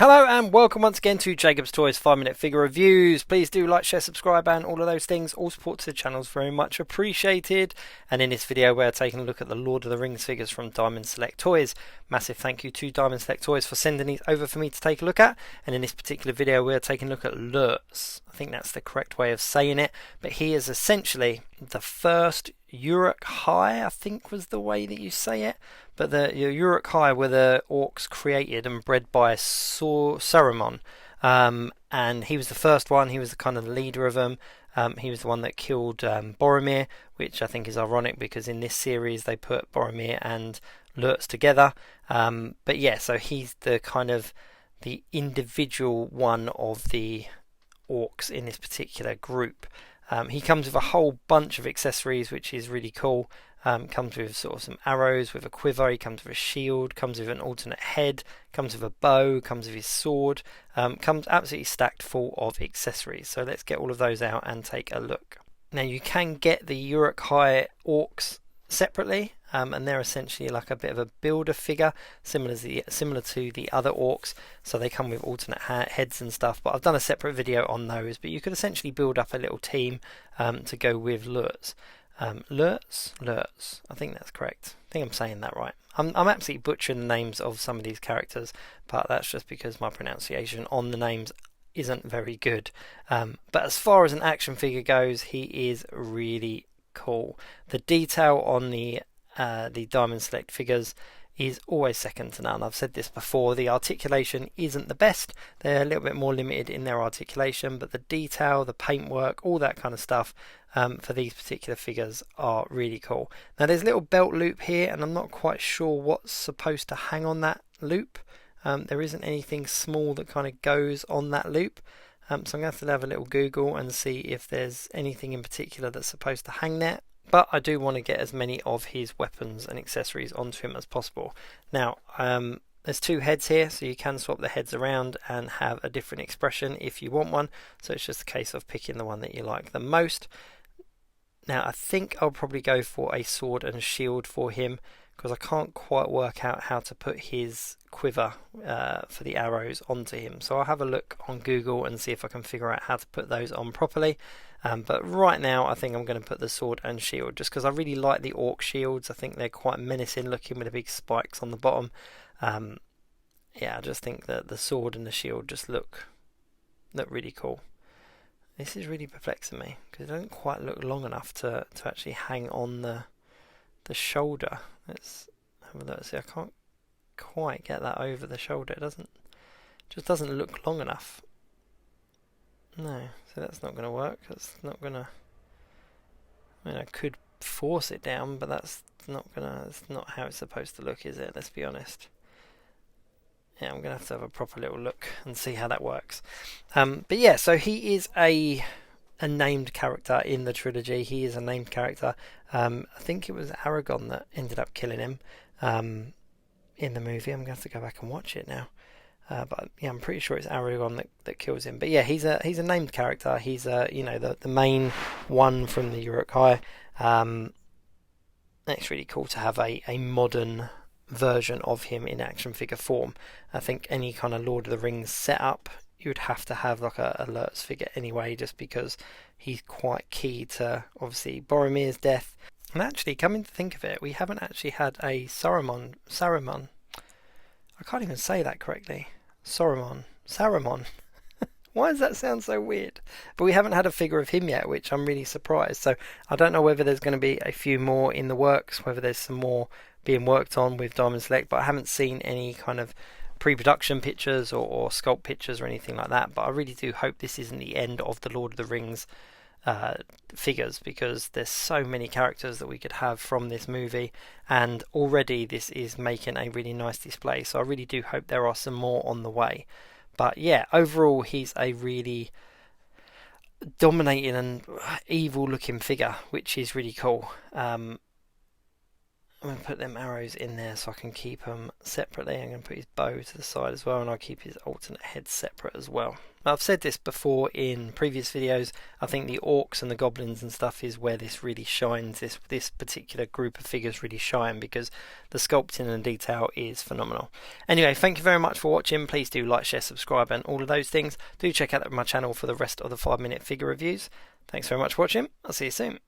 Hello and welcome once again to Jacob's Toys 5-minute figure reviews. Please do like, share, subscribe and all of those things. All support to the channel is very much appreciated. And in this video we're taking a look at the Lord of the Rings figures from Diamond Select Toys. Massive thank you to Diamond Select Toys for sending these over for me to take a look at. And in this particular video we're taking a look at Lurtz. I think that's the correct way of saying it. But he is essentially the first Uruk-hai, I think was the way that you say it. But the Uruk-hai were the orcs created and bred by Saruman. And he was the first one, he was the kind of leader of them. He was the one that killed Boromir, which I think is ironic because in this series they put Boromir and Lurtz together. But yeah, so he's the kind of the individual one of the orcs in this particular group. He comes with a whole bunch of accessories, which is really cool. Comes with sort of some arrows, with a quiver, he comes with a shield, comes with an alternate head, comes with a bow, comes with his sword, comes absolutely stacked full of accessories. So let's get all of those out and take a look. Now you can get the Uruk-hai orcs separately, and they're essentially like a bit of a builder figure, similar to the other orcs. So they come with alternate heads and stuff, but I've done a separate video on those. But you could essentially build up a little team to go with Lurtz. Lurtz, I think that's correct. I think I'm saying that right. I'm absolutely butchering the names of some of these characters, but that's just because my pronunciation on the names isn't very good. But as far as an action figure goes, he is really cool. The detail on the Diamond Select figures is always second to none. I've said this before, the articulation isn't the best. They're a little bit more limited in their articulation, but the detail, the paintwork, all that kind of stuff for these particular figures are really cool. Now there's a little belt loop here and I'm not quite sure what's supposed to hang on that loop. There isn't anything small that kind of goes on that loop. So I'm going to have a little Google and see if there's anything in particular that's supposed to hang there. But I do want to get as many of his weapons and accessories onto him as possible. Now, there's two heads here, so you can swap the heads around and have a different expression if you want one. So it's just a case of picking the one that you like the most. Now, I think I'll probably go for a sword and shield for him, because I can't quite work out how to put his quiver for the arrows onto him. So I'll have a look on Google and see if I can figure out how to put those on properly. But right now I think I'm going to put the sword and shield, just because I really like the orc shields. I think they're quite menacing looking with the big spikes on the bottom. Yeah, I just think that the sword and the shield just look really cool. This is really perplexing me because it doesn't quite look long enough to actually hang on the shoulder. Let's have a look. See, I can't quite get that over the shoulder. It just doesn't look long enough. No, so that's not going to work. That's not going to. I mean, I could force it down, but that's not gonna. That's not how it's supposed to look, is it? Let's be honest. Yeah, I'm going to have a proper little look and see how that works. But yeah, so he is a named character in the trilogy. He is a named character. I think it was Aragorn that ended up killing him in the movie. I'm going to have to go back and watch it now. But yeah, I'm pretty sure it's Aragorn that kills him. But yeah, he's a named character. He's the main one from the Uruk-hai. It's really cool to have a modern version of him in action figure form. I think any kind of Lord of the Rings setup, you would have to have like a Lurtz figure anyway, just because he's quite key to obviously Boromir's death. And actually, coming to think of it, we haven't actually had a Saruman. I can't even say that correctly. Saruman. Why does that sound so weird? But we haven't had a figure of him yet, which I'm really surprised. So I don't know whether there's going to be a few more in the works, whether there's some more being worked on with Diamond Select, but I haven't seen any kind of pre-production pictures or sculpt pictures or anything like that. But I really do hope this isn't the end of the Lord of the Rings figures, because there's so many characters that we could have from this movie, and already this is making a really nice display. So I really do hope there are some more on the way. But yeah, overall he's a really dominating and evil looking figure, which is really cool. I'm going to put them arrows in there so I can keep them separately. I'm going to put his bow to the side as well, and I'll keep his alternate head separate as well. Now, I've said this before in previous videos, I think the orcs and the goblins and stuff is where this really shines, this particular group of figures really shine, because the sculpting and detail is phenomenal. Anyway, thank you very much for watching. Please do like, share, subscribe and all of those things. Do check out my channel for the rest of the 5-minute figure reviews. Thanks very much for watching. I'll see you soon.